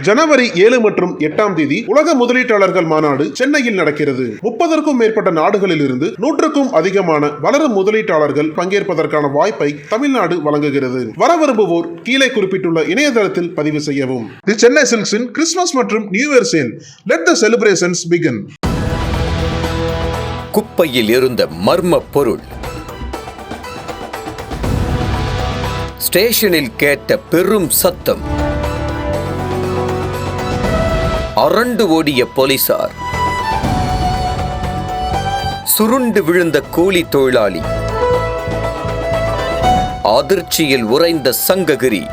ஜனவரி 7 மற்றும் 8ஆம் தேதி உலக முதலீட்டாளர்கள் மாநாடு சென்னையில் நடக்கிறது. 30க்கும் மேற்பட்ட நாடுகளில் இருந்து 100க்கும் அதிகமான வளரும் முதலீட்டாளர்கள் பங்கேற்பதற்கான வாய்ப்பை தமிழ்நாடு வழங்குகிறது. வர விரும்புவோர் கீழே குறிப்பிட்டுள்ள இணையதளத்தில் பதிவு செய்யவும். தி சென்னை சில்க்ஸின் கிறிஸ்துமஸ் மற்றும் new year sale. Let the celebrations begin. குப்பையில் இருந்த மர்ம பொருள். ஸ்டேஷனில் கேட்ட பெரும் சத்தம். அரண்டு ஓடிய போலீசார். சுருண்டு விழுந்த கூலி தொழிலாளி. அதிர்ச்சியில் உறைந்த சங்ககிரி.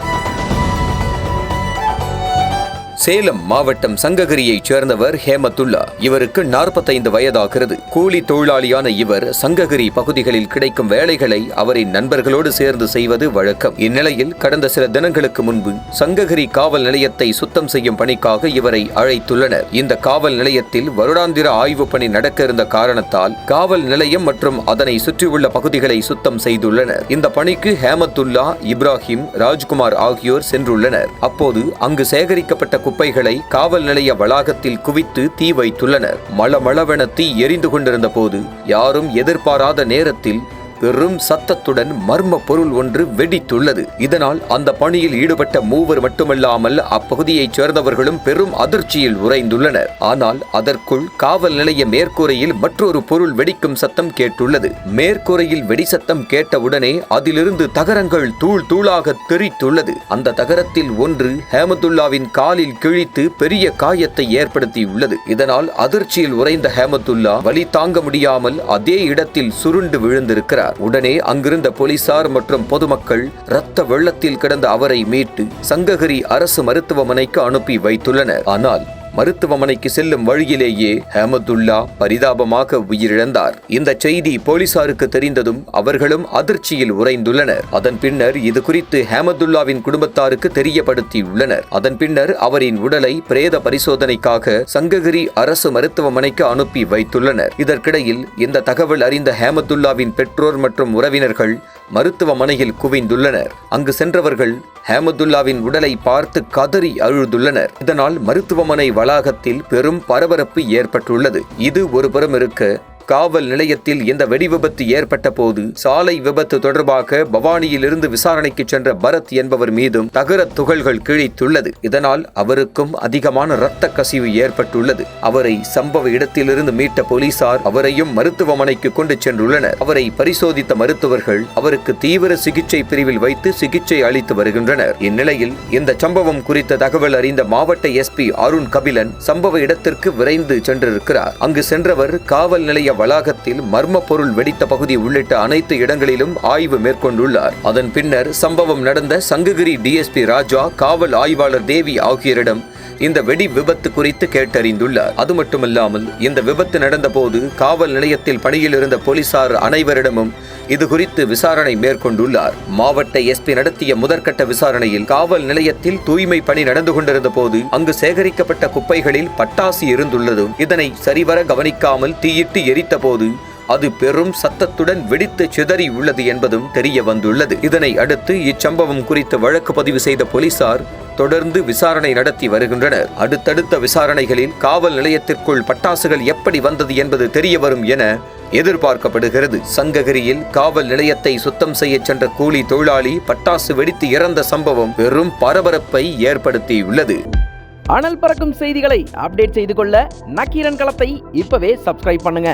சேலம் மாவட்டம் சங்ககிரியைச் சேர்ந்தவர் ஹேமத்துல்லா. இவருக்கு 45 வயதாகிறது. கூலி தொழிலாளியான இவர் சங்ககிரி பகுதிகளில் கிடைக்கும் வேலைகளை அவரின் நண்பர்களோடு சேர்ந்து செய்வது வழக்கம். இந்நிலையில் கடந்த சில தினங்களுக்கு முன்பு சங்ககிரி காவல் நிலையத்தை சுத்தம் செய்யும் பணிக்காக இவரை அழைத்துள்ளனர். இந்த காவல் நிலையத்தில் வருடாந்திர ஆய்வு பணி நடக்க இருந்த காரணத்தால் காவல் நிலையம் மற்றும் அதனை சுற்றியுள்ள பகுதிகளை சுத்தம் செய்துள்ளனர். இந்த பணிக்கு ஹேமத்துல்லா, இப்ராஹிம், ராஜ்குமார் ஆகியோர் சென்றுள்ளனர். அப்போது அங்கு சேகரிக்கப்பட்ட குப்பைகளை காவல் நிலைய வளாகத்தில் குவித்து தீ வைத்துள்ளனர். மளமளவென தீ எரிந்து கொண்டிருந்த போது யாரும் எதிர்பாராத நேரத்தில் பெரும் சத்தத்துடன் மர்ம பொருள் ஒன்று வெடித்துள்ளது. இதனால் அந்த பணியில் ஈடுபட்ட மூவர் மட்டுமல்லாமல் அப்பகுதியைச் சேர்ந்தவர்களும் பெரும் அதிர்ச்சியில் உறைந்துள்ளனர். ஆனால் அதற்குள் காவல் நிலைய மேற்கூரையில் மற்றொரு பொருள் வெடிக்கும் சத்தம் கேட்டுள்ளது. மேற்கூரையில் வெடி சத்தம் கேட்டவுடனே அதிலிருந்து தகரங்கள் தூள் தூளாக தெரித்துள்ளது. அந்த தகரத்தில் ஒன்று ஹேமத்துல்லாவின் காலில் கிழித்து பெரிய காயத்தை ஏற்படுத்தியுள்ளது. இதனால் அதிர்ச்சியில் உறைந்த ஹேமத்துல்லா வலி தாங்க முடியாமல் அதே இடத்தில் சுருண்டு விழுந்திருக்கிறார். உடனே அங்கிருந்த போலீசார் மற்றும் பொதுமக்கள் இரத்த வெள்ளத்தில் கிடந்த அவரை மீட்டு சங்ககிரி அரசு மருத்துவமனைக்கு அனுப்பி வைத்துள்ளனர். ஆனால் மருத்துவமனைக்கு செல்லும் வழியிலேயே ஹேமத்துல்லா பரிதாபமாக உயிரிழந்தார். இந்த செய்தி போலீசாருக்கு தெரிந்ததும் அவர்களும் அதிர்ச்சியில் உறைந்துள்ளனர். அதன் பின்னர் இது குறித்து ஹேமத்துல்லாவின் குடும்பத்தாருக்கு தெரியப்படுத்தியுள்ளனர். அதன் பின்னர் அவரின் உடலை பிரேத பரிசோதனைக்காக சங்ககிரி அரசு மருத்துவமனைக்கு அனுப்பி வைத்துள்ளனர். இதற்கிடையில் இந்த தகவல் அறிந்த ஹேமத்துல்லாவின் பெற்றோர் மற்றும் உறவினர்கள் மருத்துவமனையில் குவிந்துள்ளனர். அங்கு சென்றவர்கள் ஹேமத்துல்லாவின் உடலை பார்த்து கதறி அழுதுள்ளனர். இதனால் மருத்துவமனை வளாகத்தில் பெரும் பரபரப்பு ஏற்பட்டுள்ளது. இது ஒருபுறம் இருக்க, காவல் நிலையத்தில் இந்த வெடி விபத்து ஏற்பட்ட போது சாலை விபத்து தொடர்பாக பவானியிலிருந்து விசாரணைக்கு சென்ற பரத் என்பவர் மீதும் தகர துகள்கள் கிழித்துள்ளது. இதனால் அவருக்கும் அதிகமான இரத்த கசிவு ஏற்பட்டுள்ளது. அவரை சம்பவ இடத்திலிருந்து மீட்ட போலீசார் அவரையும் மருத்துவமனைக்கு கொண்டு சென்றுள்ளனர். அவரை பரிசோதித்த மருத்துவர்கள் அவருக்கு தீவிர சிகிச்சை பிரிவில் வைத்து சிகிச்சை அளித்து வருகின்றனர். இந்நிலையில் இந்த சம்பவம் குறித்த தகவல் அறிந்த மாவட்ட எஸ்பி அருண் கபிலன் சம்பவ இடத்திற்கு விரைந்து சென்றிருக்கிறார். அங்கு சென்றவர் காவல் நிலைய வளாகத்தில் மர்ம பொருள் வெடித்த பகுதி உள்ளிட்ட அனைத்து இடங்களிலும் ஆய்வு மேற்கொண்டுள்ளார். அதன் பின்னர் சம்பவம் நடந்த சங்ககிரி டிஎஸ்பி ராஜா, காவல் ஆய்வாளர் தேவி ஆகியோரிடம் இந்த வெடி விபத்து குறித்து கேட்டறிந்துள்ளார். அது மட்டுமல்லாமல் இந்த விபத்து நடந்த போது காவல் நிலையத்தில் பணியில் இருந்த போலீசார் அனைவரிடமும் இது குறித்து விசாரணை மேற்கொண்டுள்ளார். மாவட்ட எஸ்பி நடத்திய முதற்கட்ட விசாரணையில் காவல் நிலையத்தில் தூய்மை பணி நடந்து கொண்டிருந்த போது அங்கு சேகரிக்கப்பட்ட குப்பைகளில் பட்டாசு இருந்துள்ளதும் இதனை சரிவர கவனிக்காமல் தீயிட்டு எரித்த போது அது பெரும் சத்தத்துடன் வெடித்து சிதறி உள்ளது என்பதும் தெரிய வந்துள்ளது. இதனை அடுத்து இச்சம்பவம் குறித்து வழக்கு பதிவு செய்த போலீசார் தொடர்ந்து விசாரணை நடத்தி வருகின்றனர். அடுத்தடுத்த விசாரணைகளில் காவல் நிலையத்திற்குள் பட்டாசுகள் எப்படி வந்தது என்பது தெரிய வரும் என எதிர்பார்க்கப்படுகிறது. சங்ககிரியில் காவல் நிலையத்தை சுத்தம் செய்ய சென்ற கூலி தொழிலாளி பட்டாசு வெடித்து இறந்த சம்பவம் பெரும் பரபரப்பை ஏற்படுத்தியுள்ளது. அனல் பறக்கும் செய்திகளை அப்டேட் செய்து கொள்ள நக்கீரன் களத்தை இப்பவே சப்ஸ்கிரைப் பண்ணுங்க.